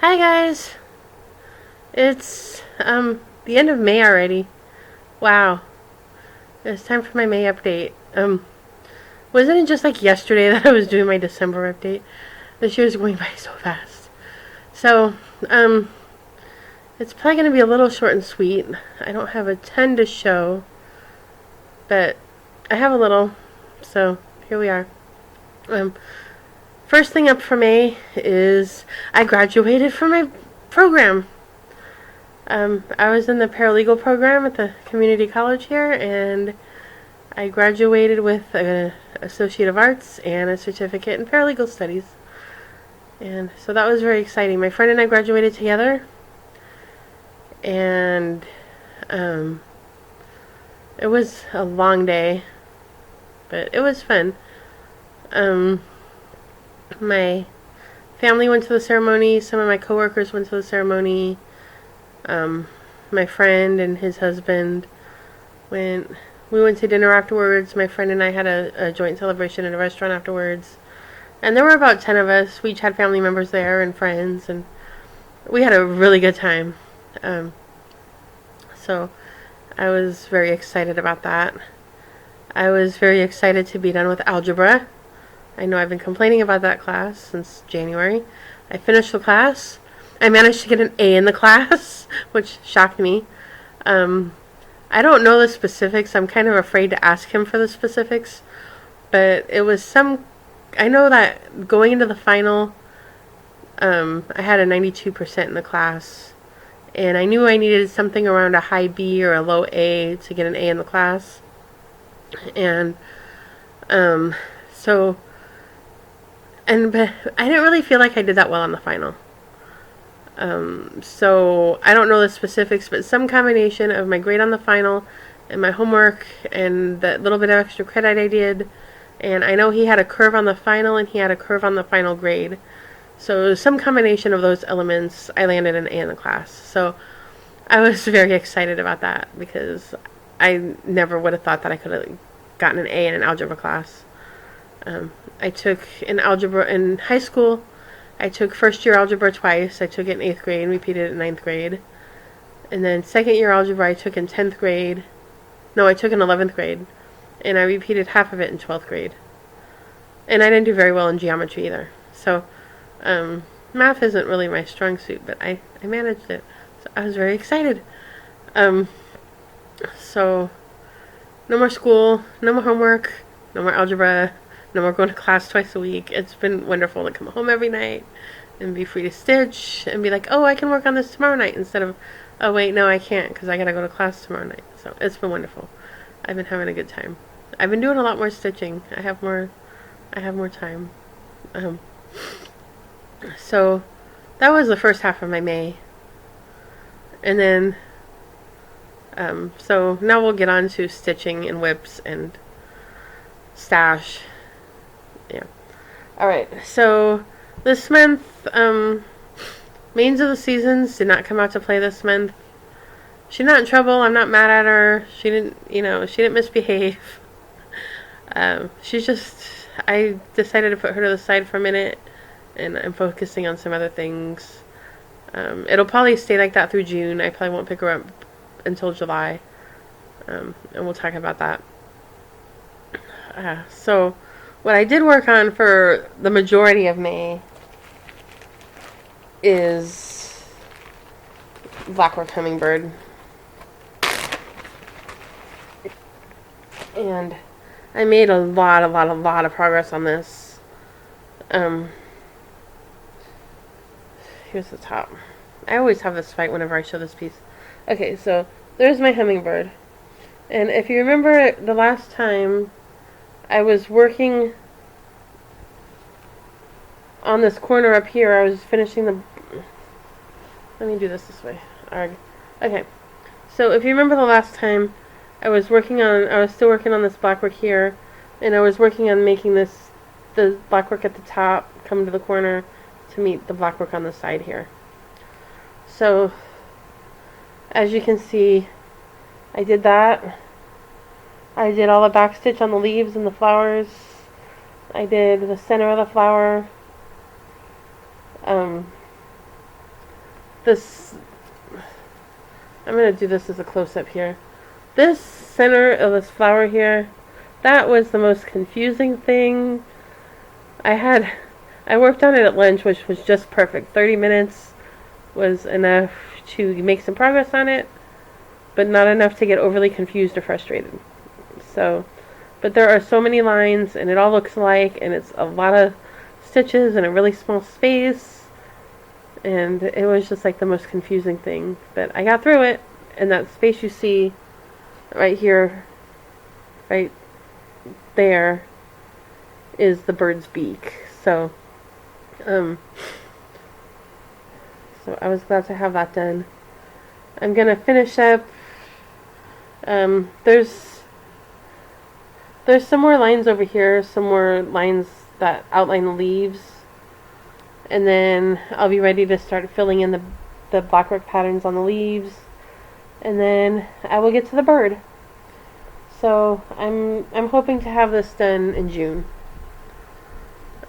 Hi guys. It's the end of May already. Wow. It's time for my May update. Wasn't it just like yesterday that I was doing my December update? This year's going by so fast. So, it's probably going to be a little short and sweet. I don't have a ton to show, but I have a little. So, here we are. First thing up for May is I graduated from my program. I was in the paralegal program at the community college here, and I graduated with an Associate of Arts and a certificate in paralegal studies. And so that was very exciting. My friend and I graduated together, and it was a long day, but it was fun. My family went to the ceremony. Some of my coworkers went to the ceremony. My friend and his husband went. We went to dinner afterwards. My friend and I had a joint celebration at a restaurant afterwards. And there were about 10 of us. We each had family members there and friends, and we had a really good time. So I was very excited about that. I was very excited to be done with algebra. I know I've been complaining about that class since January. I finished the class. I managed to get an A in the class, which shocked me. I don't know the specifics. I'm kind of afraid to ask him for the specifics. But it was I know that going into the final, I had a 92% in the class. And I knew I needed something around a high B or a low A to get an A in the class. And, but I didn't really feel like I did that well on the final. So I don't know the specifics, but some combination of my grade on the final and my homework and the little bit of extra credit I did. And I know he had a curve on the final and he had a curve on the final grade. So some combination of those elements, I landed an A in the class. So I was very excited about that because I never would have thought that I could have gotten an A in an algebra class. I took in algebra in high school. I took first year algebra twice. I took it in 8th grade and repeated it in 9th grade. And then second year algebra I took in 10th grade. No, I took in 11th grade. And I repeated half of it in 12th grade. And I didn't do very well in geometry either. So, math isn't really my strong suit, but I managed it. So I was very excited. So, no more school, no more homework, no more algebra, no more going to class twice a week. It's been wonderful to come home every night and be free to stitch and be like, oh, I can work on this tomorrow night instead of, oh, wait, no, I can't because I got to go to class tomorrow night. So it's been wonderful. I've been having a good time. I've been doing a lot more stitching. I have more time. So that was the first half of my May. And then, so now we'll get on to stitching and whips and stash. Yeah. Alright, so this month, Mains of the Seasons did not come out to play this month. She's not in trouble. I'm not mad at her. She didn't misbehave. I decided to put her to the side for a minute, and I'm focusing on some other things. It'll probably stay like that through June. I probably won't pick her up until July. And we'll talk about that. So, what I did work on for the majority of May is Blackwork Hummingbird. And I made a lot of progress on this. Here's the top. I always have this fight whenever I show this piece. Okay, so there's my hummingbird. And if you remember the last time I was working on this corner up here, I was finishing the... Let me do this way. Alright. Okay. So if you remember the last time, I was still working on this blackwork here, and I was working on making the blackwork at the top come to the corner to meet the blackwork on the side here. So, as you can see, I did that. I did all the back stitch on the leaves and the flowers. I did the center of the flower. this, I'm going to do this as a close-up here. This center of this flower here, that was the most confusing thing. I worked on it at lunch, which was just perfect. 30 minutes was enough to make some progress on it, but not enough to get overly confused or frustrated. So, but there are so many lines, and it all looks alike, and it's a lot of stitches in a really small space, and it was just like the most confusing thing. But I got through it, and that space you see right here, right there, is the bird's beak. So I was glad to have that done. I'm gonna finish up. There's some more lines over here, some more lines that outline the leaves, and then I'll be ready to start filling in the blackwork patterns on the leaves, and then I will get to the bird. So I'm hoping to have this done in June.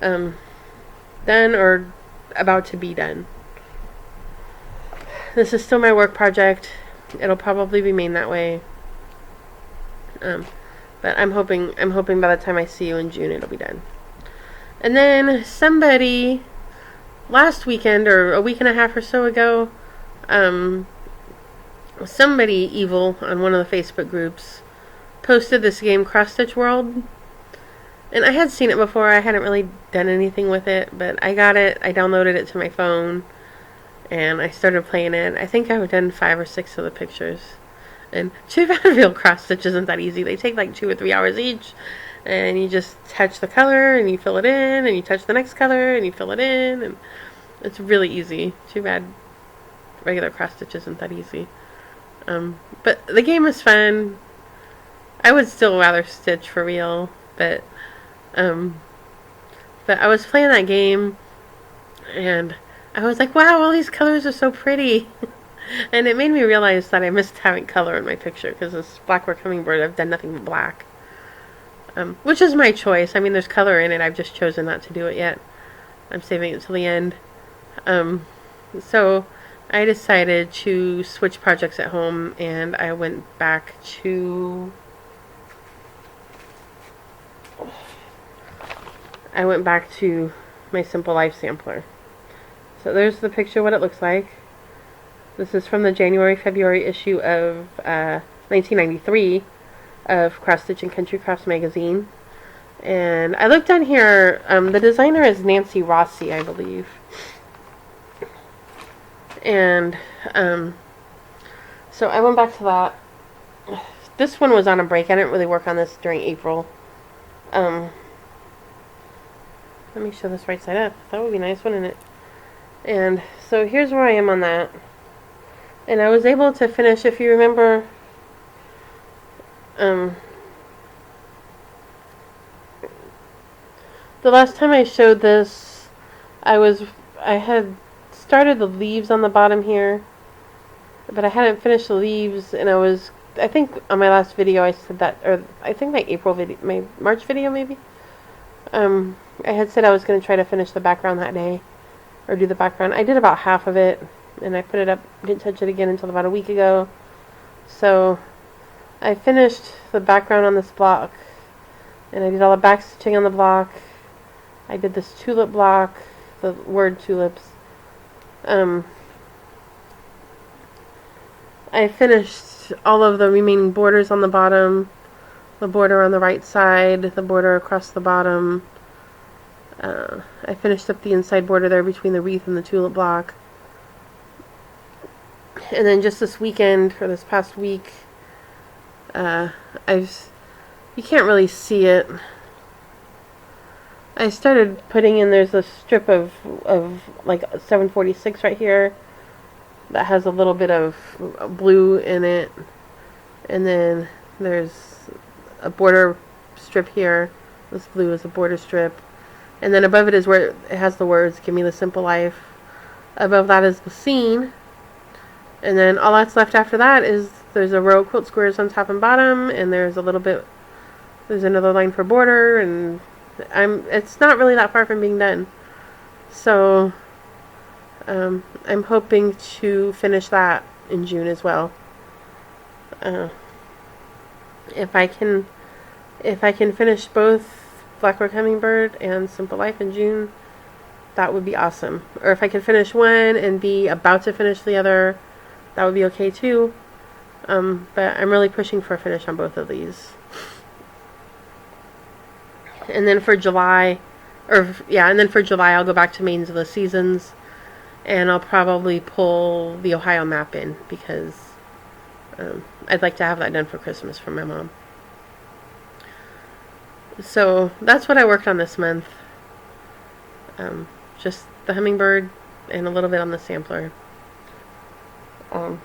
Done or about to be done. This is still my work project. It'll probably remain that way. But I'm hoping by the time I see you in June it'll be done. And then somebody last weekend or a week and a half or so ago, somebody evil on one of the Facebook groups posted this game Cross Stitch World. And I had seen it before. I hadn't really done anything with it, but I got it. I downloaded it to my phone, and I started playing it. I think I've done 5 or 6 of the pictures. And too bad real cross stitch isn't that easy. They take like 2 or 3 hours each, and you just touch the color, and you fill it in, and you touch the next color, and you fill it in, and it's really easy. Too bad regular cross stitch isn't that easy. But the game is fun. I would still rather stitch for real, but I was playing that game, and I was like, wow, all these colors are so pretty. And it made me realize that I missed having color in my picture, because this blackwork hummingbird, I've done nothing but black. Which is my choice. I mean, there's color in it. I've just chosen not to do it yet. I'm saving it till the end. So I decided to switch projects at home, and I went back to my Simple Life sampler. So there's the picture, what it looks like. This is from the January-February issue of 1993 of Cross Stitch and Country Crafts magazine. And I looked on here, the designer is Nancy Rossi, I believe. And so I went back to that. This one was on a break. I didn't really work on this during April. Let me show this right side up. That would be nice, wouldn't it? And so here's where I am on that. And I was able to finish, if you remember, the last time I showed this, I had started the leaves on the bottom here, but I hadn't finished the leaves, and I think on my last video I said that, or I think my my March video maybe, I had said I was going to try to finish the background that day, or do the background. I did about half of it, and I put it up, didn't touch it again until about a week ago. So I finished the background on this block, and I did all the back stitching on the block. I did this tulip block, the word tulips. I finished all of the remaining borders on the bottom, the border on the right side, the border across the bottom. I finished up the inside border there between the wreath and the tulip block. And then just this weekend, or this past week, you can't really see it. I started putting in, there's a strip of like 746 right here that has a little bit of blue in it. And then there's a border strip here. This blue is a border strip. And then above it is where it has the words, "Give me the simple life." Above that is the scene. And then all that's left after that is there's a row of quilt squares on top and bottom, and there's another line for border, and it's not really that far from being done. So I'm hoping to finish that in June as well. If I can finish both Blackrock Hummingbird and Simple Life in June, that would be awesome. Or if I could finish one and be about to finish the other, that would be okay too. But I'm really pushing for a finish on both of these. And then for July, I'll go back to Mains of the Seasons, and I'll probably pull the Ohio map in because I'd like to have that done for Christmas from my mom. So that's what I worked on this month. Just the Hummingbird and a little bit on the sampler. I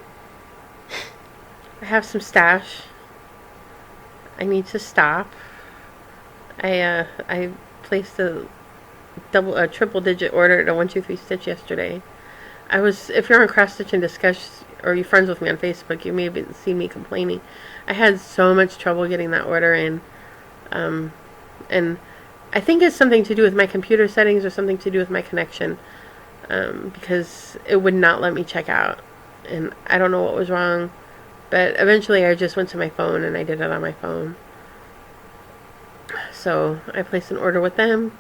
have some stash. I need to stop. I placed a triple digit order at a 123 Stitch yesterday. If you're on Cross Stitch and Discuss, or you're friends with me on Facebook, you may have seen me complaining. I had so much trouble getting that order in. And I think it's something to do with my computer settings or something to do with my connection, because it would not let me check out. And I don't know what was wrong, but eventually I just went to my phone and I did it on my phone. So I placed an order with them,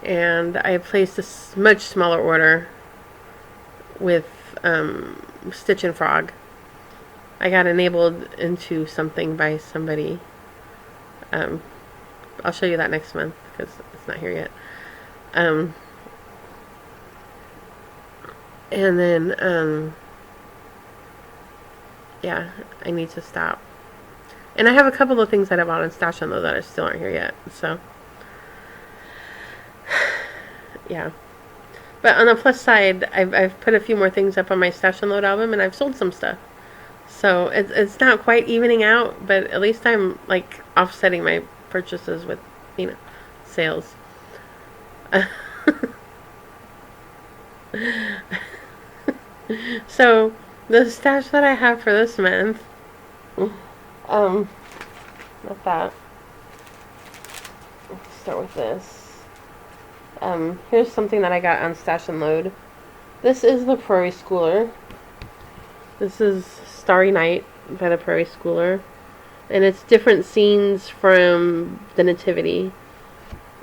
and I placed a much smaller order with Stitch and Frog. I got enabled into something by somebody. I'll show you that next month because it's not here yet. And then, yeah, I need to stop. And I have a couple of things that I bought on Stash on though that still aren't here yet. So, yeah. But on the plus side, I've put a few more things up on my Stash and Load album, and I've sold some stuff. So it's not quite evening out, but at least I'm like offsetting my purchases with, sales. So the stash that I have for this month, not that. Let's start with this. Here's something that I got on Stash and Load. This is the Prairie Schooler. This is Starry Night by the Prairie Schooler. And it's different scenes from the Nativity.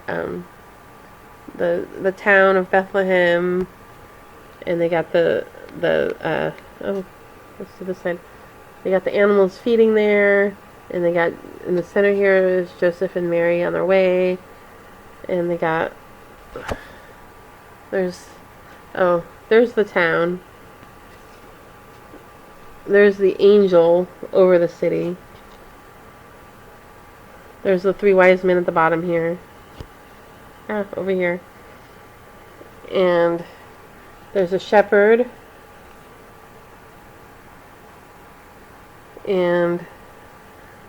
The town of Bethlehem, and they got let's do this side. They got the animals feeding there, and they got, in the center here is Joseph and Mary on their way, and they got, there's the town. There's the angel over the city. There's the three wise men at the bottom here. Over here. And there's a shepherd. And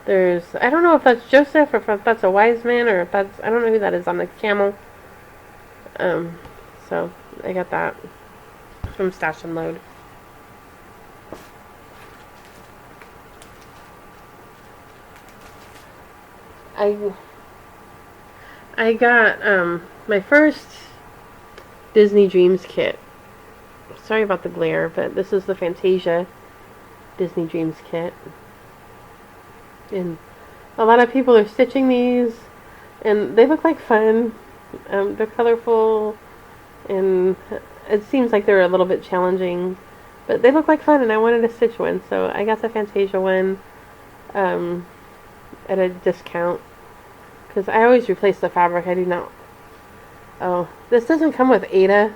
there's, I don't know if that's Joseph or if that's a wise man or if that's, I don't know who that is on the camel. So I got that from Stash and Load. I got my first Disney Dreams kit. Sorry about the glare, but this is the Fantasia Disney Dreams kit. And a lot of people are stitching these, and they look like fun. They're colorful, and it seems like they're a little bit challenging, but they look like fun, and I wanted to stitch one, so I got the Fantasia one at a discount, because I always replace the fabric. I do not. Oh, this doesn't come with Ada,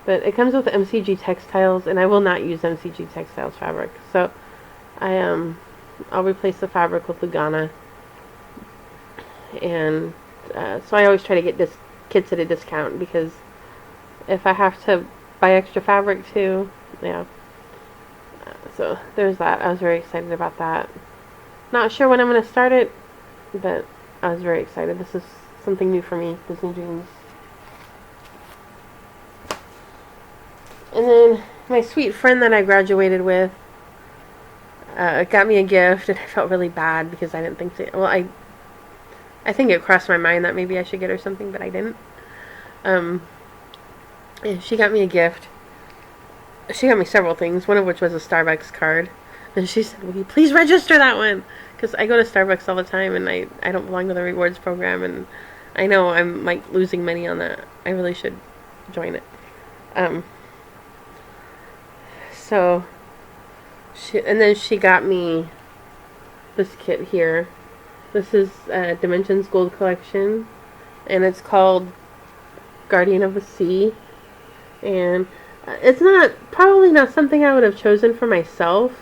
but it comes with MCG Textiles, and I will not use MCG Textiles fabric. So I'll replace the fabric with Lugana, and so I always try to get kits at a discount, because if I have to buy extra fabric too, yeah. So there's that. I was very excited about that. Not sure when I'm going to start it, but I was very excited. This is something new for me, Disney Dreams. And then my sweet friend that I graduated with got me a gift, and I felt really bad because I didn't think to. Well, I think it crossed my mind that maybe I should get her something, but I didn't. And she got me a gift, she got me several things, one of which was a Starbucks card. And she said, will you please register that one? Because I go to Starbucks all the time, and I don't belong to the rewards program, and I know I'm, like, losing money on that. I really should join it. So, and then she got me this kit here. This is Dimensions Gold Collection, and it's called Guardian of the Sea. And it's probably not something I would have chosen for myself,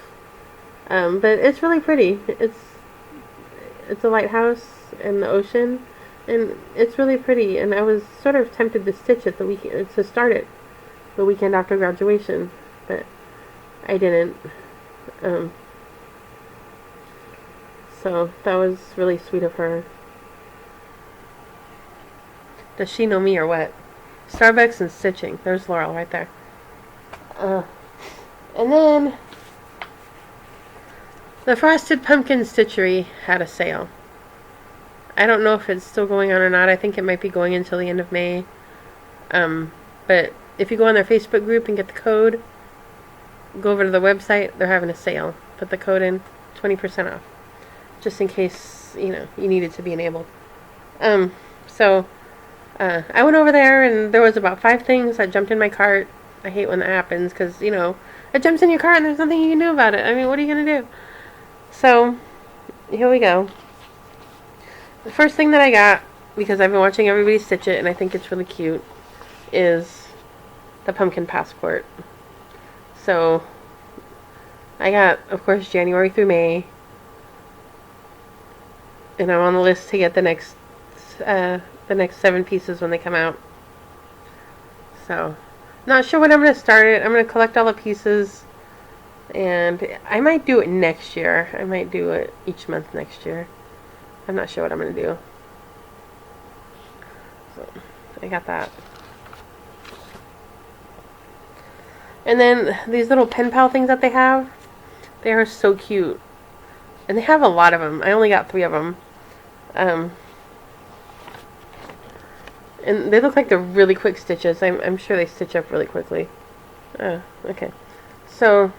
but it's really pretty. It's a lighthouse in the ocean, and it's really pretty. And I was sort of tempted to stitch it to start it the weekend after graduation, but I didn't. So that was really sweet of her. Does she know me or what? Starbucks and stitching. There's Laurel right there. And then the Frosted Pumpkin Stitchery had a sale. I don't know if it's still going on or not. I think it might be going until the end of May. But if you go on their Facebook group and get the code, go over to the website, they're having a sale. Put the code in, 20% off. Just in case, you need it to be enabled. So I went over there, and there was about 5 things that jumped in my cart. I hate when that happens, because, it jumps in your cart and there's nothing you can do about it. I mean, what are you going to do? So, here we go. The first thing that I got, because I've been watching everybody stitch it, and I think it's really cute, is the pumpkin passport. So, I got, of course, January through May, and I'm on the list to get the next 7 pieces when they come out. So, not sure when I'm going to start it. I'm going to collect all the pieces, and I might do it next year. I might do it each month next year. I'm not sure what I'm going to do. So, I got that. And then these little pen pal things that they have, they are so cute. And they have a lot of them. I only got 3 of them. And they look like they're really quick stitches. I'm sure they stitch up really quickly. Okay. So,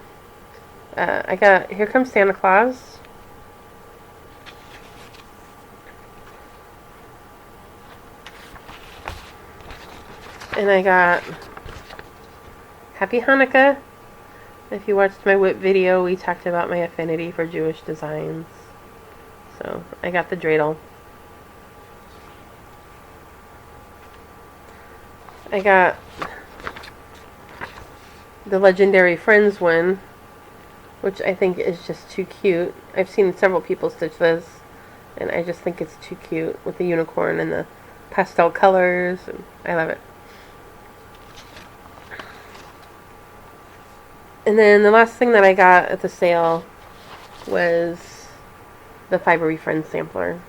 I got Here Comes Santa Claus. And I got Happy Hanukkah. If you watched my WIP video, we talked about my affinity for Jewish designs. So, I got the dreidel. I got the Legendary Friends one, which I think is just too cute. I've seen several people stitch this, and I just think it's too cute with the unicorn and the pastel colors. And I love it. And then the last thing that I got at the sale was the Fibery Friends sampler.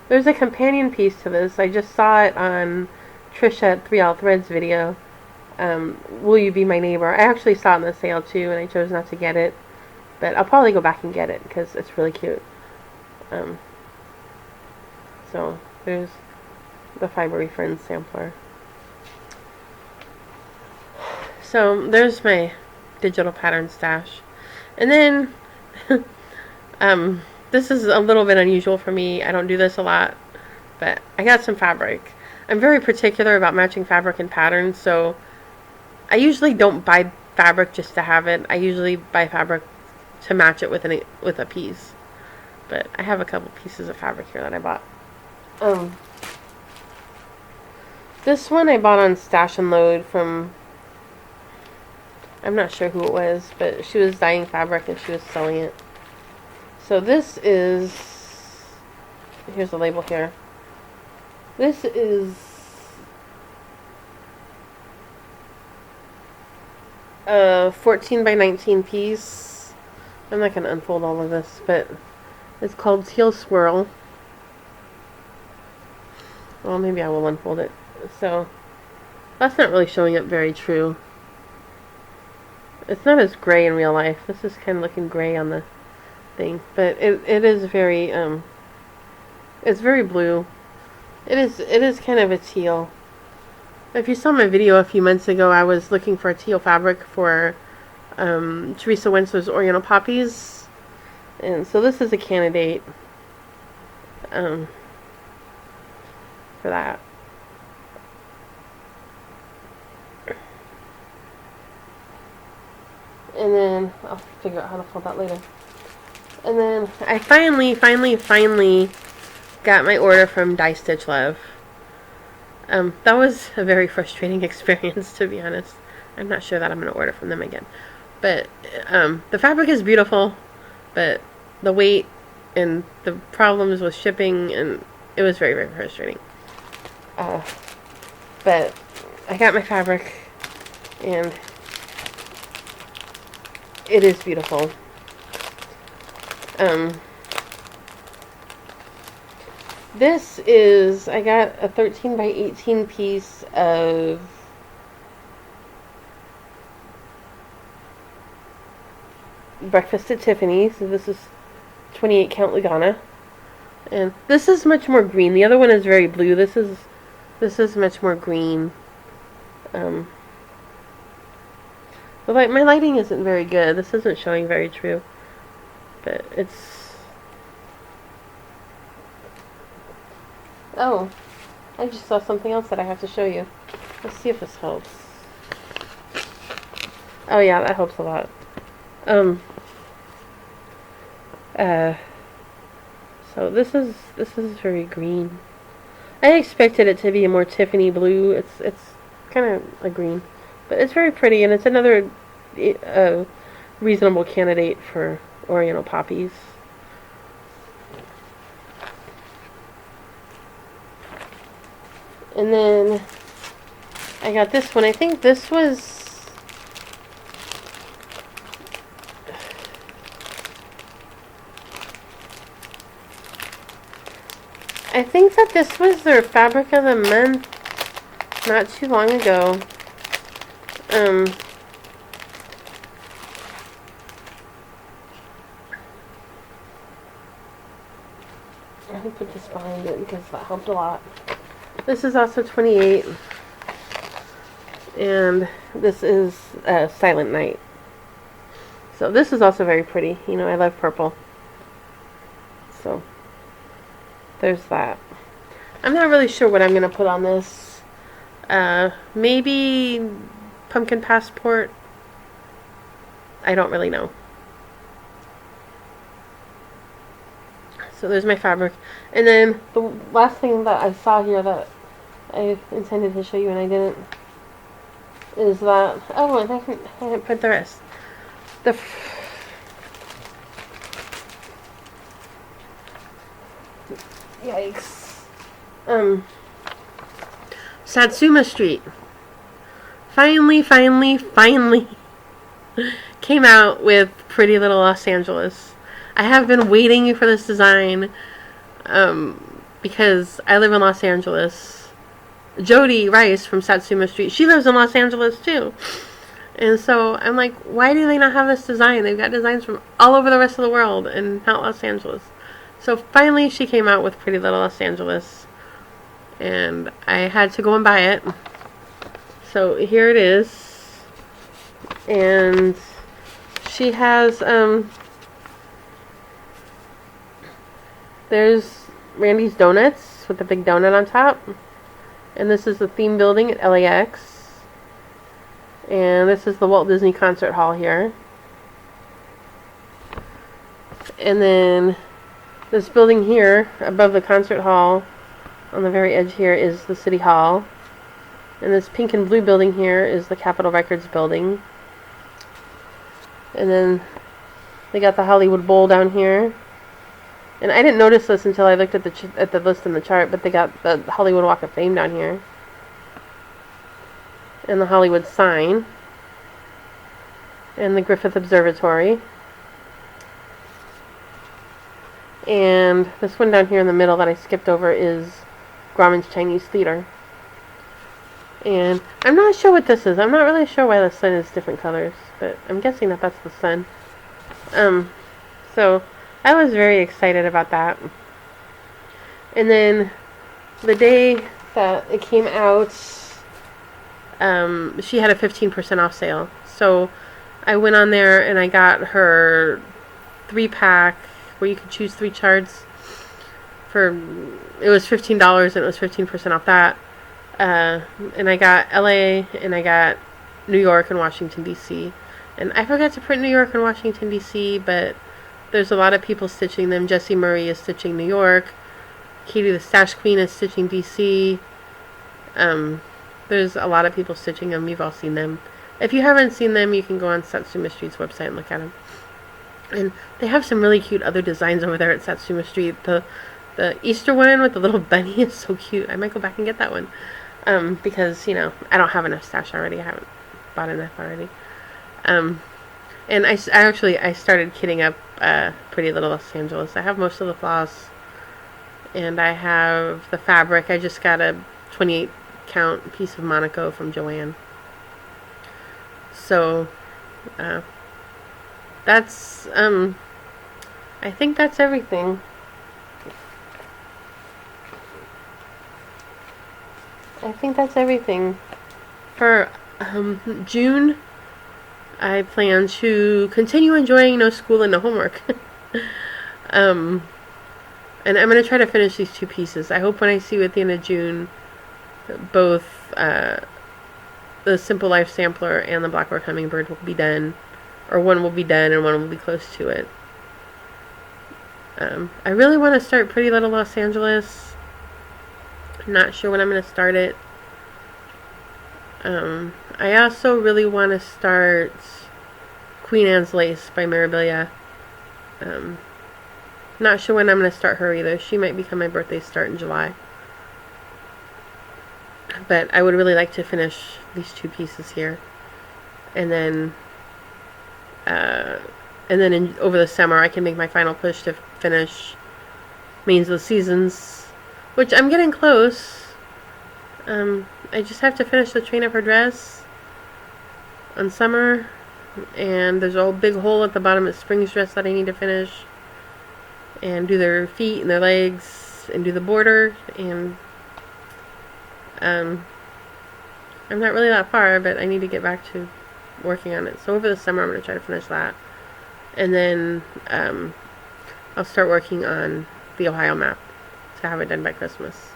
There's a companion piece to this. I just saw it on Trisha at 3 All Threads video. Will You Be My Neighbor? I actually saw it in the sale too, and I chose not to get it. But I'll probably go back and get it because it's really cute. So there's the Fibery Friends sampler. So there's my digital pattern stash. And then this is a little bit unusual for me. I don't do this a lot, but I got some fabric. I'm very particular about matching fabric and patterns, so I usually don't buy fabric just to have it. I usually buy fabric to match it with a piece. But I have a couple pieces of fabric here that I bought. This one I bought on Stash and Load from, I'm not sure who it was, but she was dyeing fabric and she was selling it. So this is, here's the label here. This is a 14 by 19 piece. I'm not going to unfold all of this, but it's called Teal Swirl. Well, maybe I will unfold it. So, that's not really showing up very true. It's not as gray in real life. This is kind of looking gray on the thing. But it is very, it's very blue. It is kind of a teal. If you saw my video a few months ago, I was looking for a teal fabric for Teresa Winsler's Oriental Poppies. And so this is a candidate for that. And then I'll figure out how to fold that later. And then I finally got my order from Die Stitch Love. That was a very frustrating experience, to be honest. I'm not sure that I'm going to order from them again. But the fabric is beautiful, but the weight and the problems with shipping, and it was very, very frustrating. But I got my fabric, and it is beautiful. This is, I got a 13 by 18 piece of Breakfast at Tiffany's. So this is 28 count Lugana. And this is much more green. The other one is very blue. This is much more green. But like, my lighting isn't very good. This isn't showing very true. But it's... Oh, I just saw something else that I have to show you. Let's see if this helps. Oh yeah, that helps a lot. So this is very green. I expected it to be a more Tiffany blue. It's kind of a green, but it's very pretty, and it's another reasonable candidate for Oriental Poppies. And then I got this one. I think this was... I think that this was their fabric of the month not too long ago. Let me put this behind it because that helped a lot. This is also 28, and this is Silent Night. So this is also very pretty. You know, I love purple. So there's that. I'm not really sure what I'm going to put on this. Maybe Pumpkin Passport. I don't really know. So there's my fabric. And then the last thing that I saw here that I intended to show you and I didn't is that... Oh, and I didn't put the rest. Yikes. Satsuma Street finally came out with Pretty Little Los Angeles. I have been waiting for this design because I live in Los Angeles. Jody Rice from Satsuma Street, she lives in Los Angeles too. And so I'm like, why do they not have this design? They've got designs from all over the rest of the world and not Los Angeles. So finally she came out with Pretty Little Los Angeles. And I had to go and buy it. So here it is. And she has, there's Randy's Donuts with the big donut on top. And this is the theme building at LAX. And this is the Walt Disney Concert Hall here. And then this building here above the concert hall on the very edge here is the City Hall. And this pink and blue building here is the Capitol Records building. And then they got the Hollywood Bowl down here. And I didn't notice this until I looked at the list in the chart, but they got the Hollywood Walk of Fame down here. And the Hollywood sign. And the Griffith Observatory. And this one down here in the middle that I skipped over is Grauman's Chinese Theater. And I'm not sure what this is. I'm not really sure why the sun is different colors, but I'm guessing that that's the sun. So I was very excited about that. And then the day that it came out, she had a 15% off sale. So I went on there and I got her 3-pack where you could choose 3 charts for, it was $15 and it was 15% off that. And I got LA and I got New York and Washington DC. And I forgot to print New York and Washington DC, but there's a lot of people stitching them. Jessie Murray is stitching New York. Katie the Stash Queen is stitching DC. There's a lot of people stitching them. You've all seen them. If you haven't seen them, you can go on Satsuma Street's website and look at them. And they have some really cute other designs over there at Satsuma Street. The Easter one with the little bunny is so cute. I might go back and get that one. Because, you know, I don't have enough stash already. I haven't bought enough already. And I started kitting up Pretty Little Los Angeles. I have most of the floss. And I have the fabric. I just got a 28 count piece of Monaco from Joanne. So, that's, I think that's everything. I think that's everything. For June, I plan to continue enjoying no school and no homework. And I'm going to try to finish these 2 pieces. I hope when I see you at the end of June, both the Simple Life Sampler and the Blackboard Hummingbird will be done. Or one will be done and one will be close to it. I really want to start Pretty Little Los Angeles. I'm not sure when I'm going to start it. I also really want to start Queen Anne's Lace by Mirabilia. Not sure when I'm going to start her either. She might become my birthday start in July. But I would really like to finish these 2 pieces here. And then over the summer I can make my final push to finish Mains of the Seasons, which I'm getting close. I just have to finish the train of her dress on summer, and there's a whole big hole at the bottom of Spring's dress that I need to finish, and do their feet and their legs, and do the border, and I'm not really that far, but I need to get back to working on it. So over the summer I'm going to try to finish that, and then I'll start working on the Ohio map to have it done by Christmas.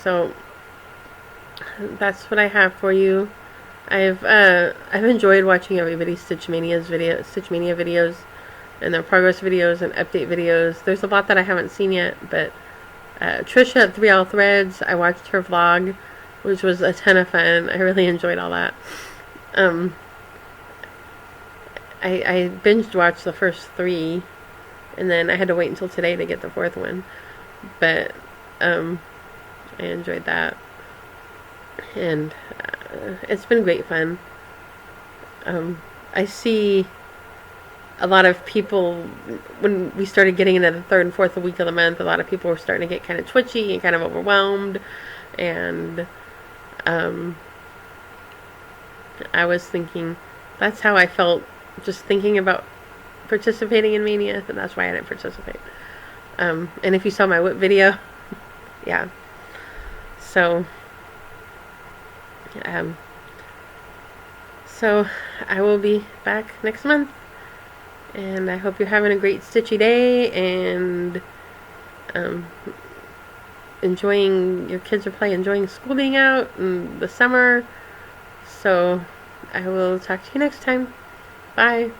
So that's what I have for you. I've enjoyed watching everybody's Stitchmania videos and their progress videos and update videos. There's a lot that I haven't seen yet, but Trisha at 3L Threads, I watched her vlog, which was a ton of fun. I really enjoyed all that. I binged watched the first 3, and then I had to wait until today to get the 4th one. But I enjoyed that, and it's been great fun. I see a lot of people, when we started getting into the 3rd and 4th week of the month, a lot of people were starting to get kind of twitchy and kind of overwhelmed, and I was thinking, that's how I felt just thinking about participating in Mania, and that's why I didn't participate. And if you saw my whip video, yeah. So I will be back next month, and I hope you're having a great stitchy day, and enjoying, your kids are probably enjoying school being out and the summer. So I will talk to you next time. Bye.